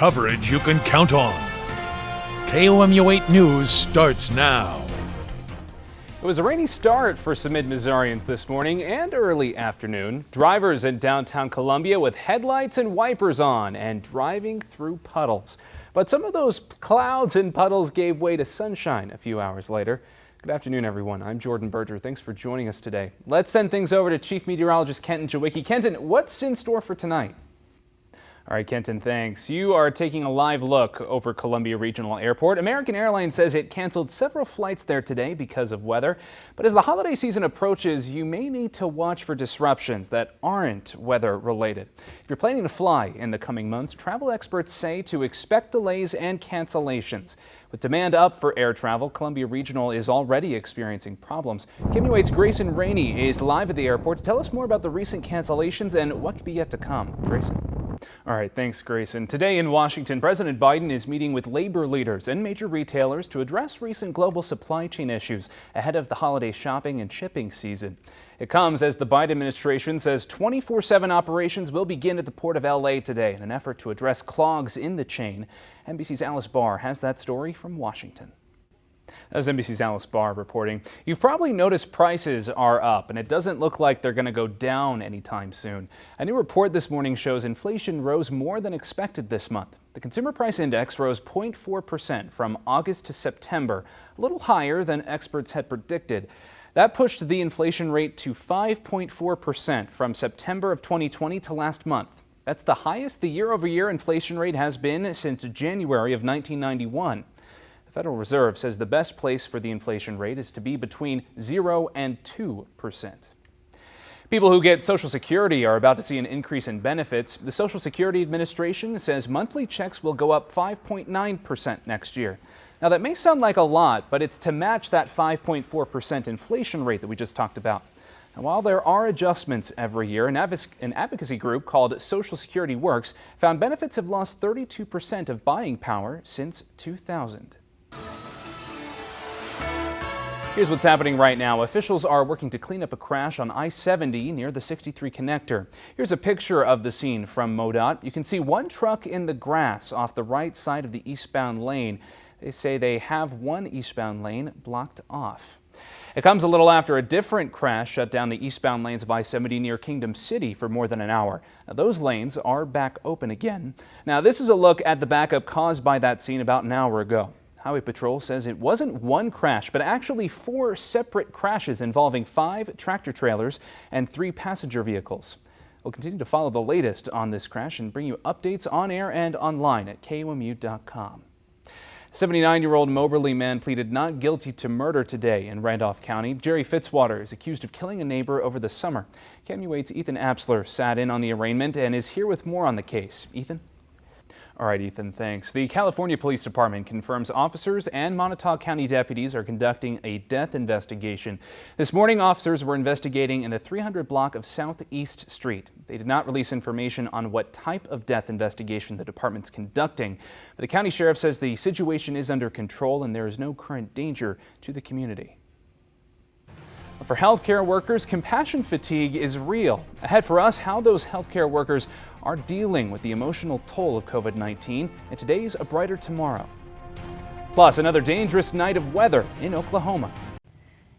coverage you can count on. KOMU 8 News starts now. It was a rainy start for some mid-Missourians this morning and early afternoon. Drivers in downtown Columbia with headlights and wipers on and driving through puddles. But some of those clouds and puddles gave way to sunshine a few hours later. Good afternoon, everyone. I'm Jordan Berger. Thanks for joining us today. Let's send things over to Chief Meteorologist Kenton Jawicki. Kenton, what's in store for tonight? All right, Kenton, thanks. You are taking a live look over Columbia Regional Airport. American Airlines says it canceled several flights there today because of weather. But as the holiday season approaches, you may need to watch for disruptions that aren't weather related. If you're planning to fly in the coming months, travel experts say to expect delays and cancellations. With demand up for air travel, Columbia Regional is already experiencing problems. KOMU 8's Grayson Rainey is live at the airport to tell us more about the recent cancellations and what could be yet to come. Grayson. All right, thanks, Grayson. Today in Washington, President Biden is meeting with labor leaders and major retailers to address recent global supply chain issues ahead of the holiday shopping and shipping season. It comes as the Biden administration says 24/7 operations will begin at the Port of LA today in an effort to address clogs in the chain. NBC's Alice Barr has that story from Washington. As NBC's Alice Barr reporting, you've probably noticed prices are up, and it doesn't look like they're going to go down anytime soon. A new report this morning shows inflation rose more than expected this month. The Consumer Price Index rose 0.4% from August to September, a little higher than experts had predicted. That pushed the inflation rate to 5.4% from September of 2020 to last month. That's the highest the year-over-year inflation rate has been since January of 1991. The Federal Reserve says the best place for the inflation rate is to be between 0 and 2%. People who get Social Security are about to see an increase in benefits. The Social Security Administration says monthly checks will go up 5.9% next year. Now, that may sound like a lot, but it's to match that 5.4% inflation rate that we just talked about. And while there are adjustments every year, an advocacy group called Social Security Works found benefits have lost 32% of buying power since 2000. Here's what's happening right now. Officials are working to clean up a crash on I-70 near the 63 connector. Here's a picture of the scene from MoDOT. You can see one truck in the grass off the right side of the eastbound lane. They say they have one eastbound lane blocked off. It comes a little after a different crash shut down the eastbound lanes of I-70 near Kingdom City for more than an hour. Now, those lanes are back open again. Now, this is a look at the backup caused by that scene about an hour ago. Highway Patrol says it wasn't one crash, but actually 4 separate crashes involving 5 tractor trailers and 3 passenger vehicles. We'll continue to follow the latest on this crash and bring you updates on air and online at KOMU.com. 79-year-old Moberly man pleaded not guilty to murder today in Randolph County. Jerry Fitzwater is accused of killing a neighbor over the summer. KOMU 8's Ethan Apsler sat in on the arraignment and is here with more on the case. Ethan? All right, Ethan, thanks. The California Police Department confirms officers and Montauk County deputies are conducting a death investigation. This morning, officers were investigating in the 300 block of Southeast Street. They did not release information on what type of death investigation the department's conducting. But the county sheriff says the situation is under control and there is no current danger to the community. For healthcare workers, compassion fatigue is real. Ahead for us, how those healthcare workers are dealing with the emotional toll of COVID-19, and today's A Brighter Tomorrow. Plus, another dangerous night of weather in Oklahoma.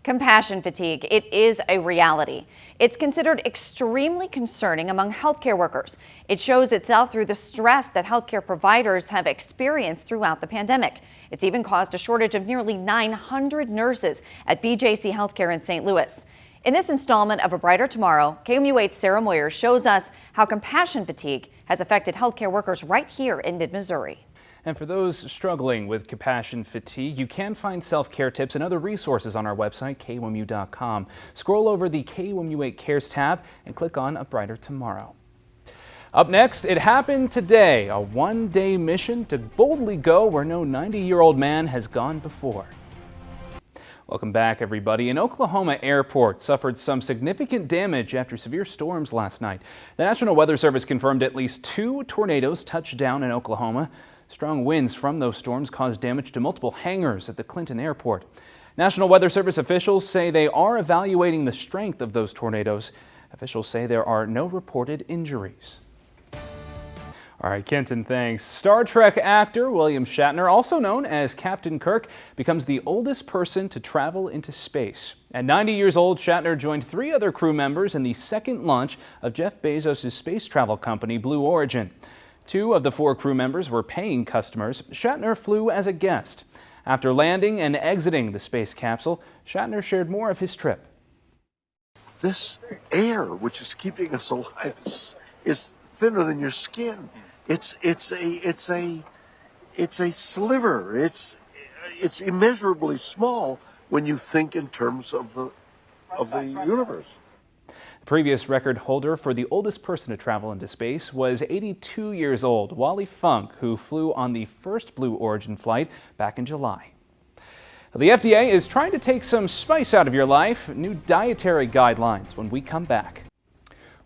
Compassion fatigue, it is a reality. It's considered extremely concerning among healthcare workers. It shows itself through the stress that healthcare providers have experienced throughout the pandemic. It's even caused a shortage of nearly 900 nurses at BJC Healthcare in St. Louis. In this installment of A Brighter Tomorrow, KOMU 8's Sarah Moyer shows us how compassion fatigue has affected healthcare workers right here in mid-Missouri. And for those struggling with compassion fatigue, you can find self-care tips and other resources on our website, KOMU.com. Scroll over the KOMU 8 Cares tab and click on A Brighter Tomorrow. Up next, it happened today, a one-day mission to boldly go where no 90-year-old man has gone before. Welcome back, everybody. An Oklahoma airport suffered some significant damage after severe storms last night. The National Weather Service confirmed at least 2 tornadoes touched down in Oklahoma. Strong winds from those storms caused damage to multiple hangars at the Clinton Airport. National Weather Service officials say they are evaluating the strength of those tornadoes. Officials say there are no reported injuries. All right, Kenton, thanks. Star Trek actor William Shatner, also known as Captain Kirk, becomes the oldest person to travel into space. At 90 years old, Shatner joined 3 other crew members in the second launch of Jeff Bezos' space travel company, Blue Origin. 2 of the 4 crew members were paying customers. Shatner flew as a guest. After landing and exiting the space capsule, Shatner shared more of his trip. This air, which is keeping us alive, is thinner than your skin. It's a sliver. It's immeasurably small when you think in terms of the universe. The previous record holder for the oldest person to travel into space was 82 years old, Wally Funk, who flew on the first Blue Origin flight back in July. The FDA is trying to take some spice out of your life. New dietary guidelines when we come back.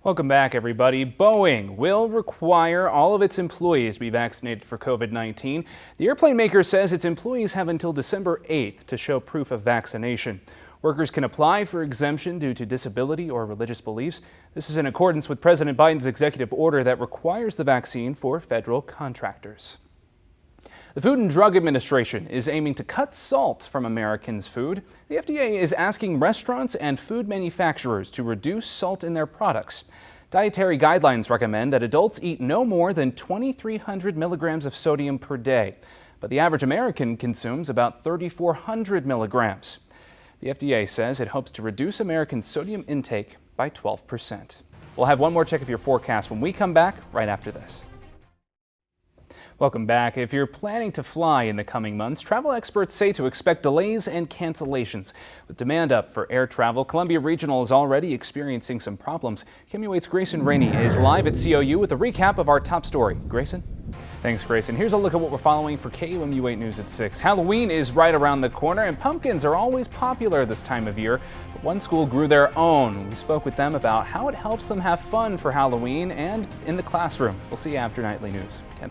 Welcome back, everybody. Boeing will require all of its employees to be vaccinated for COVID-19. The airplane maker says its employees have until December 8th to show proof of vaccination. Workers can apply for exemption due to disability or religious beliefs. This is in accordance with President Biden's executive order that requires the vaccine for federal contractors. The Food and Drug Administration is aiming to cut salt from Americans' food. The FDA is asking restaurants and food manufacturers to reduce salt in their products. Dietary guidelines recommend that adults eat no more than 2,300 milligrams of sodium per day, but the average American consumes about 3,400 milligrams. The FDA says it hopes to reduce Americans' sodium intake by 12%. We'll have one more check of your forecast when we come back right after this. Welcome back. If you're planning to fly in the coming months, travel experts say to expect delays and cancellations. With demand up for air travel, Columbia Regional is already experiencing some problems. KMUH's Grayson Rainey is live at COU with a recap of our top story. Grayson? Thanks, Grayson. Here's a look at what we're following for KUMU8 News at 6. Halloween is right around the corner, and pumpkins are always popular this time of year. But one school grew their own. We spoke with them about how it helps them have fun for Halloween and in the classroom. We'll see you after Nightly News. Ken.